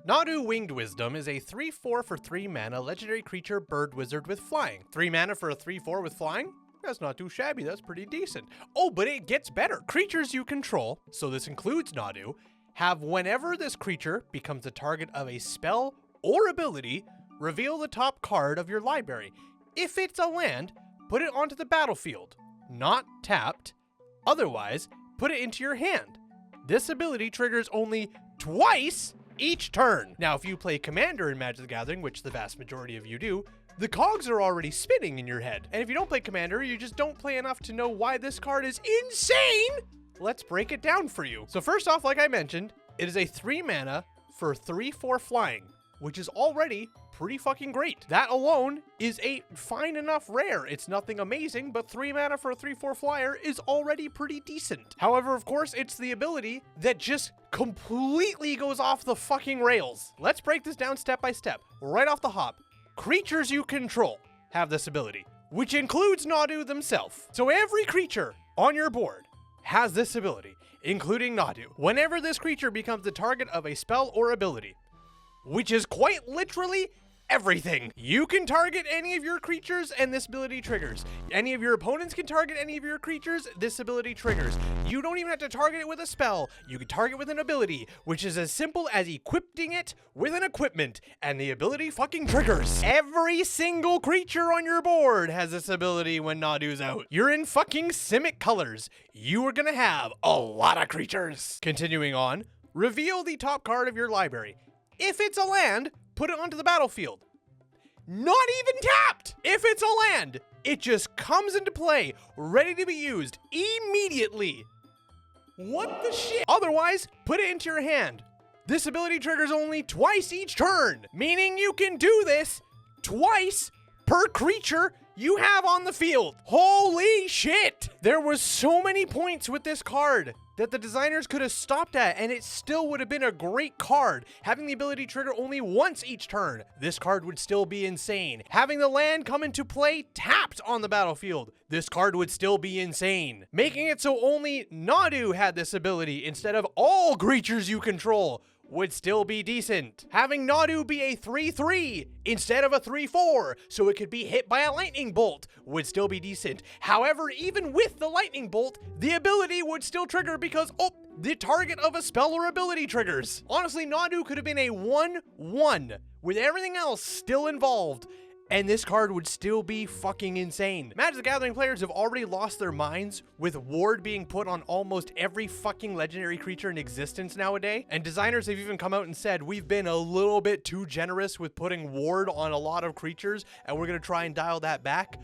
Nadu Winged Wisdom is a 3/4 for 3 mana legendary creature bird wizard with flying. 3 mana for a 3/4 with flying? That's not too shabby, that's pretty decent. Oh, but it gets better. Creatures you control, so this includes Nadu, have whenever this creature becomes the target of a spell or ability, reveal the top card of your library. If it's a land, put it onto the battlefield, not tapped. Otherwise, put it into your hand. This ability triggers only twice each turn. Now, if you play Commander in Magic the Gathering, which the vast majority of you do, the cogs are already spinning in your head. And if you don't play Commander, you just don't play enough to know why this card is insane. Let's break it down for you. So first off, like I mentioned, it is a 3 mana for 3/4 flying, which is already pretty fucking great. That alone is a fine enough rare. It's nothing amazing, but 3 mana for a 3/4 flyer is already pretty decent. However, of course, it's the ability that just completely goes off the fucking rails. Let's break this down step by step. Right off the hop, creatures you control have this ability, which includes Nadu themselves. So every creature on your board has this ability, including Nadu. Whenever this creature becomes the target of a spell or ability, which is quite literally everything. You can target any of your creatures and this ability triggers. Any of your opponents can target any of your creatures, this ability triggers. You don't even have to target it with a spell. You can target with an ability, which is as simple as equipping it with an equipment, and the ability fucking triggers. Every single creature on your board has this ability when Nadu's out. You're in fucking Simic colors. You are gonna have a lot of creatures. Continuing on, reveal the top card of your library. If it's a land, put it onto the battlefield. Not even tapped! If it's a land, it just comes into play, ready to be used immediately. What the shit? Otherwise, put it into your hand. This ability triggers only twice each turn, meaning you can do this twice per creature you have on the field. Holy shit! There was so many points with this card that the designers could have stopped at, and it still would have been a great card. Having the ability trigger only once each turn, this card would still be insane. Having the land come into play tapped on the battlefield, this card would still be insane. Making it so only Nadu had this ability instead of all creatures you control would still be decent. Having Nadu be a 3/3 instead of a 3/4, so it could be hit by a lightning bolt, would still be decent. However, even with the lightning bolt, the ability would still trigger because, oh, the target of a spell or ability triggers. Honestly, Nadu could have been a 1/1 with everything else still involved, and this card would still be fucking insane. Magic the Gathering players have already lost their minds with Ward being put on almost every fucking legendary creature in existence nowadays. And designers have even come out and said, we've been a little bit too generous with putting Ward on a lot of creatures, and we're gonna try and dial that back.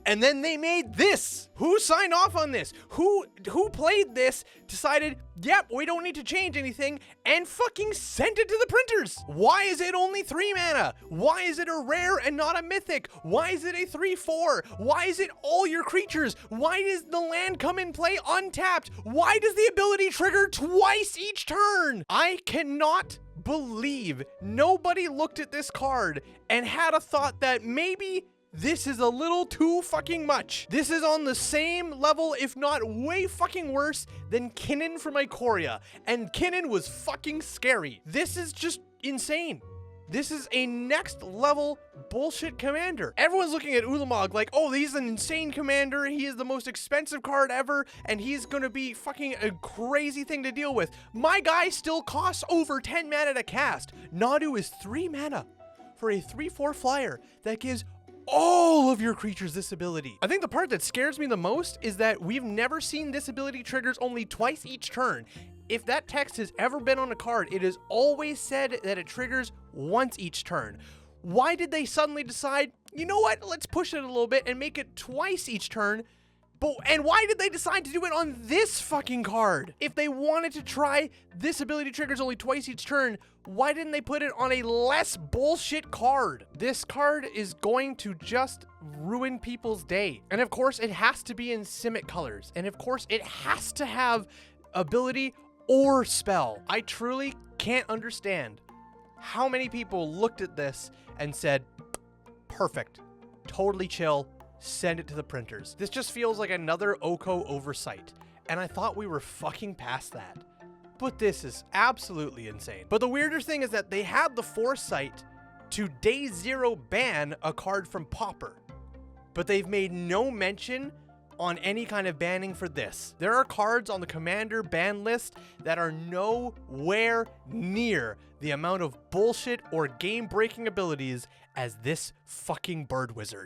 And then they made this. Who signed off on this? Who played this, decided, yep, we don't need to change anything, and fucking sent it to the printers? Why is it only 3 mana? Why is it a rare and not a mythic? Why is it a 3/4? Why is it all your creatures? Why does the land come in play untapped? Why does the ability trigger twice each turn? I cannot believe nobody looked at this card and had a thought that maybe this is a little too fucking much. This is on the same level, if not way fucking worse, than Kinnan from Ikoria. And Kinnan was fucking scary. This is just insane. This is a next level bullshit commander. Everyone's looking at Ulamog like, oh, he's an insane commander. He is the most expensive card ever, and he's gonna be fucking a crazy thing to deal with. My guy still costs over 10 mana to cast. Nadu is 3 mana for a 3/4 flyer that gives all of your creatures this ability. I think the part that scares me the most is that we've never seen this ability triggers only twice each turn. If that text has ever been on a card, it has always said that it triggers once each turn. Why did they suddenly decide, you know what, let's push it a little bit and make it twice each turn? And why did they decide to do it on this fucking card? If they wanted to try this ability triggers only twice each turn, why didn't they put it on a less bullshit card? This card is going to just ruin people's day. And of course, it has to be in Simic colors. And of course, it has to have ability or spell. I truly can't understand how many people looked at this and said, perfect, totally chill, send it to the printers. This just feels like another Oko oversight, and I thought we were fucking past that. But this is absolutely insane. But the weirder thing is that they had the foresight to day 0 ban a card from Pauper, but they've made no mention on any kind of banning for this. There are cards on the Commander ban list that are nowhere near the amount of bullshit or game-breaking abilities as this fucking Bird Wizard.